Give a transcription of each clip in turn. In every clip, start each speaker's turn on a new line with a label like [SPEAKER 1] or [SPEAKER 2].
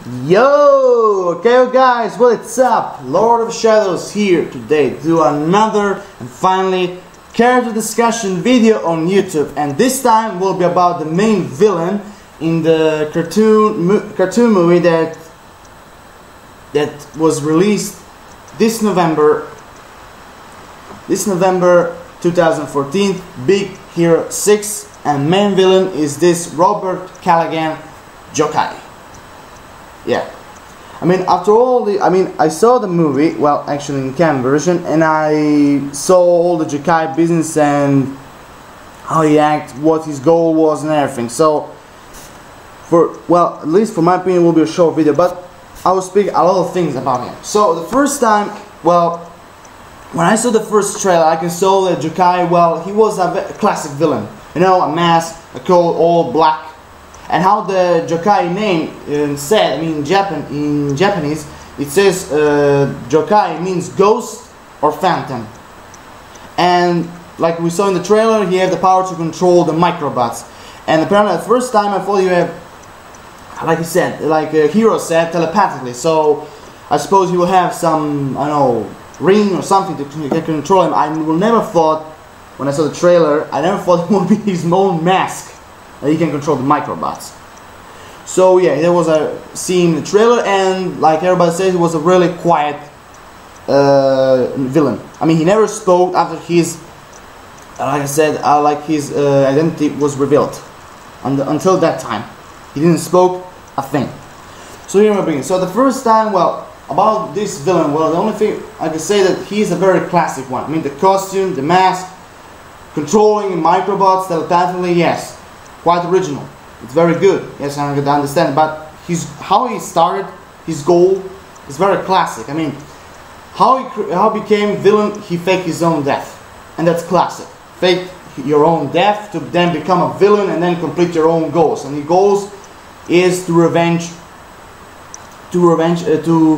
[SPEAKER 1] Yo! Okay guys, what's up? Lord of Shadows here today to do another and finally character discussion video on YouTube, and this time will be about the main villain in the cartoon movie that was released this November 2014, Big Hero 6, and main villain is this Robert Callaghan Yokai. Yeah, I mean, after all I saw the movie, well, actually in cam version, and I saw all the Yokai business and how he acted, what his goal was and everything. So, at least for my opinion, it will be a short video, but I will speak a lot of things about him. So, the first time, well, when I saw the first trailer, I can saw that Yokai, well, he was a classic villain. You know, a mask, a coat, all black. And how the Yokai name said, I mean, in Japanese, it says Yokai means ghost or phantom. And like we saw in the trailer, he had the power to control the microbots. And apparently, the first time I thought you have, like he said, like Hero said, telepathically. So I suppose he will have some, I don't know, ring or something to control him. I will never thought, when I saw the trailer, I never thought it would be his own mask. He can control the microbots. So yeah, there was a scene in the trailer, and like everybody says, he was a really quiet villain. I mean, he never spoke after his, like I said, like his identity was revealed. Until that time, he didn't spoke a thing. So here we begin. So the first time, well, about this villain, well, the only thing I can say that he's a very classic one. I mean, the costume, the mask, controlling microbots telepathically, yes. Quite original. It's very good. Yes, I understand. But how he started, his goal is very classic. I mean, how he became villain, he faked his own death, and that's classic. Fake your own death to then become a villain and then complete your own goals. And the goals is to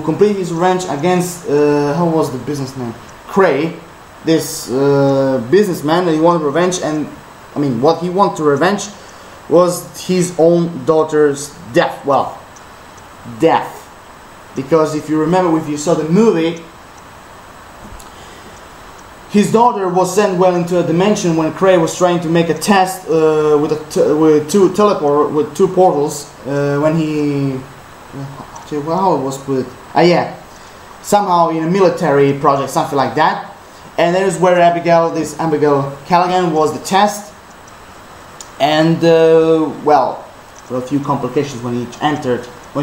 [SPEAKER 1] complete his revenge against how was the business name? Cray, this businessman that he wanted revenge, and I mean what he wanted to revenge was his own daughter's death. Well, death. Because if you remember, if you saw the movie, his daughter was sent well into a dimension when Cray was trying to make a test with two portals. When he, how it was put? Yeah, somehow in a military project, something like that. And that is where Abigail Callaghan was the test. And well, there were a few complications when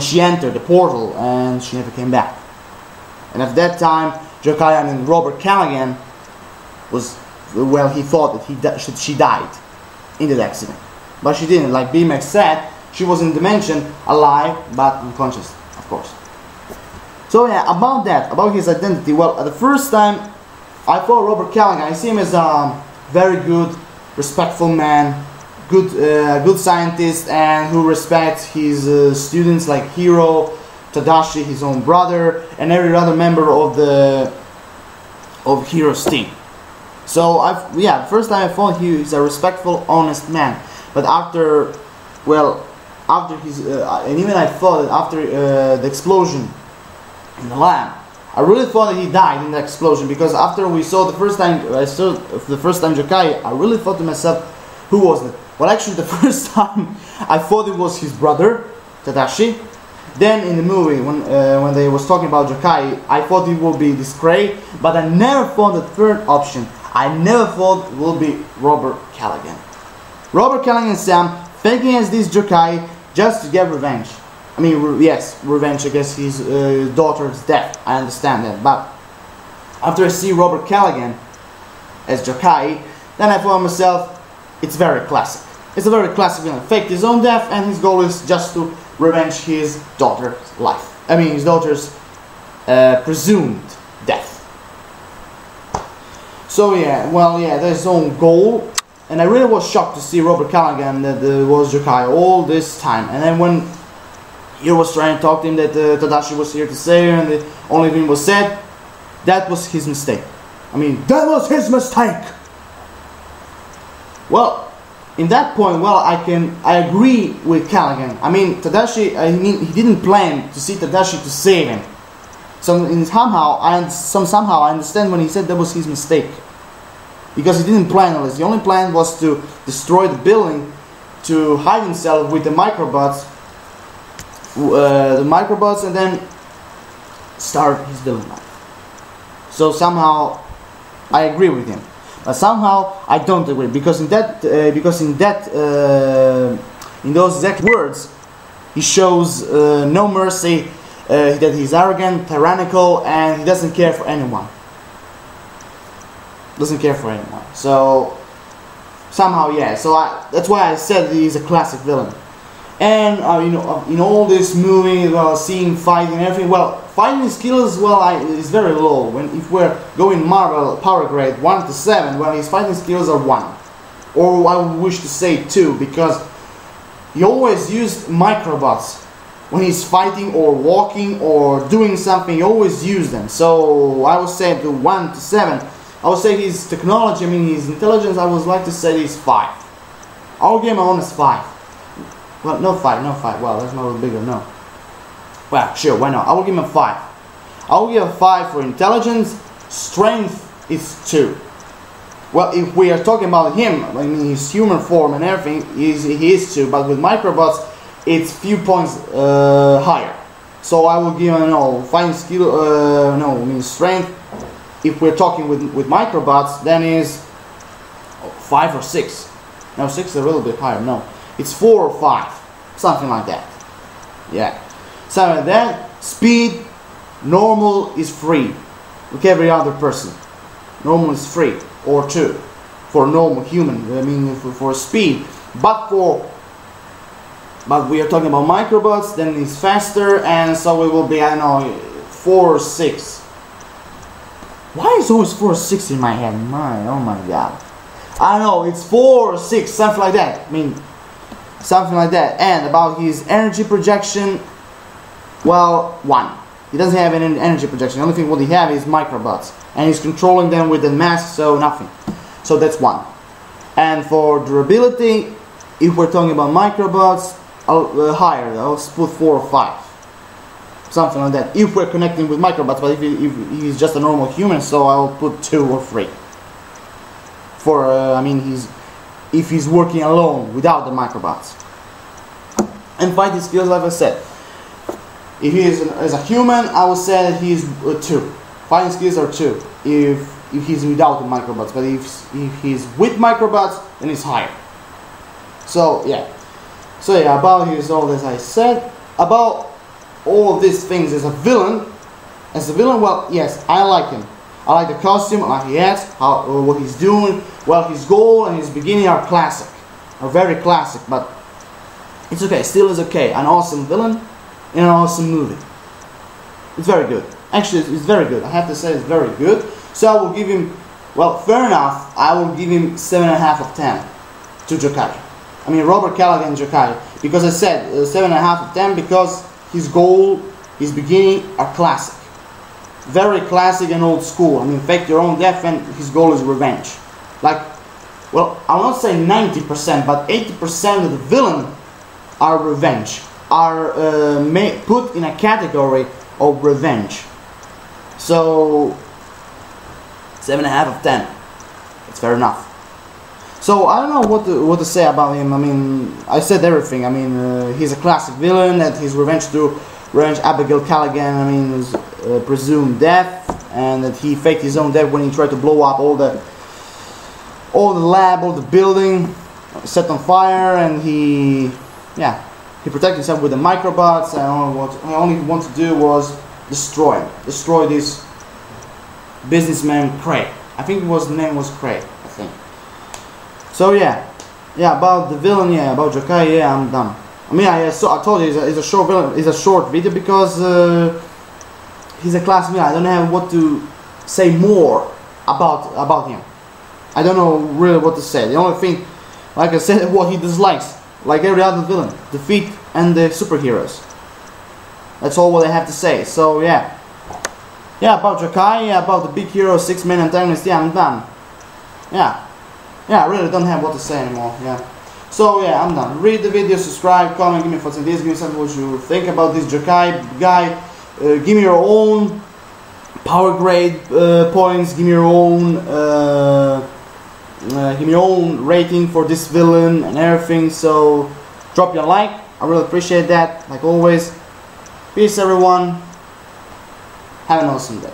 [SPEAKER 1] she entered the portal, and she never came back. And at that time, Yokai, I mean Robert Callaghan, was, well, he thought that she died in that accident, but she didn't. Like BMX said, she was in dimension, alive but unconscious, of course. So yeah, about his identity. Well, at the first time, I thought Robert Callaghan, I see him as a very good, respectful man. Good scientist, and who respects his students like Hiro, Tadashi, his own brother, and every other member of Hiro's team. So first time I thought he's a respectful, honest man. But after his and even I thought that after the explosion in the lab, I really thought that he died in the explosion, because after we saw the first time Yokai, I really thought to myself, who was it? Well, actually, the first time I thought it was his brother, Tadashi. Then in the movie, when they was talking about Yokai, I thought it would be this Cray, but I never thought the third option. I never thought it would be Robert Callaghan. Robert Callaghan Sam faking as this Yokai just to get revenge. I mean, yes, revenge against his daughter's death. I understand that, but after I see Robert Callaghan as Yokai, then I thought to myself, it's very classic. It's a very classic villain. Faked his own death, and his goal is just to revenge his daughter's life. I mean, his daughter's presumed death. So yeah, well, yeah, that's his own goal. And I really was shocked to see Robert Callaghan that was Yokai all this time. And then when he was trying to talk to him, that Tadashi was here to say, and the only thing was said, that was his mistake. I mean, that was his mistake. Well, in that point, well, I agree with Callaghan. I mean, Tadashi, he didn't plan to see Tadashi to save him. So somehow I understand when he said that was his mistake, because he didn't plan all this. The only plan was to destroy the building, to hide himself with the microbots, and then start his villain life. So somehow I agree with him, but somehow I don't agree, because in those exact words he shows no mercy, that he's arrogant, tyrannical, and he doesn't care for anyone. So somehow, yeah. So that's why I said he's a classic villain. And in all this movie, well, seeing fighting and everything, well, fighting skills, well, is very low. If we're going Marvel power grade 1 to 7, well, his fighting skills are 1, or I would wish to say 2, because he always used microbots when he's fighting or walking or doing something. He always used them. So I would say to 1 to 7. I would say his technology, I mean his intelligence, I would like to say he's 5. I'll give him an honest 5. Well, no 5. Well, that's not bigger, no. Well, sure, why not? I will give him a 5. I will give a 5 for intelligence. Strength is 2. Well, if we are talking about him, I mean his human form and everything, he is 2. But with microbots, it's few points higher. So I will give him fighting skill. Strength. If we're talking with microbots, then is 5 or 6. No, 6 is a little bit higher. No, it's 4 or 5, something like that. Yeah, something like that. Speed, normal is 3, like every other person. Normal is 3 or 2 for normal human. I mean for speed, but we are talking about microbots. Then it's faster, and so it will be 4 or 6. Why is always 4 or 6 in my head? Oh my god. I know, it's 4 or 6, something like that. I mean, something like that. And about his energy projection, well, 1. He doesn't have any energy projection. The only thing what he have is microbots, and he's controlling them with the mask, so nothing. So that's 1. And for durability, if we're talking about microbots, higher. I'll put 4 or 5. Something like that, if we're connecting with microbots. But if he's just a normal human, so I'll put 2 or 3. For if he's working alone without the microbots. And fighting skills, like I said, if he is as a human, I would say that he's 2. Fighting skills are 2 if he's without the microbots. But if he's with microbots, then it's higher. So yeah. So yeah, about his all this I said. About all of these things as a villain, well, yes, I like him. I like the costume, I like the hats, what he's doing. Well, his goal and his beginning are classic, are very classic, but it's okay, still is okay. An awesome villain in an awesome movie. It's very good. Actually, it's very good. I have to say it's very good. So I will give him, well, fair enough, I will give him 7.5 of 10 to Yokai. I mean, Robert Callaghan Yokai. Because I said 7.5 of 10 because his goal, his beginning are classic. Very classic and old school. I mean, fake your own death, and his goal is revenge. Like, well, I will not say 90%, but 80% of the villain are revenge. Are put in a category of revenge. So, 7.5 of 10. It's fair enough. So I don't know what to say about him. I mean, I said everything. I mean, he's a classic villain. That his revenge Abigail Callaghan. I mean, his presumed death, and that he faked his own death when he tried to blow up all the lab, all the building, set on fire, and he protected himself with the microbots. And what he only wanted to do was destroy this businessman Craig. I think the name was Craig. I think. So yeah, about the villain, about Yokai, I'm done. I mean, I told you it's a short villain, it's a short video because he's a classic villain. I don't have what to say more about him. I don't know really what to say. The only thing, like I said, what he dislikes, like every other villain, defeat and the superheroes. That's all what I have to say. So yeah, about Yokai, about the big hero, 6-man antagonist. I'm done. Yeah, I really don't have what to say anymore. Yeah. So yeah, I'm done. Read the video, subscribe, comment, give me thoughts on this, give me something what you think about this Yokai guy. Give me your own power grade points. Give me your own rating for this villain and everything. So drop your like. I really appreciate that. Like always. Peace, everyone. Have an awesome day.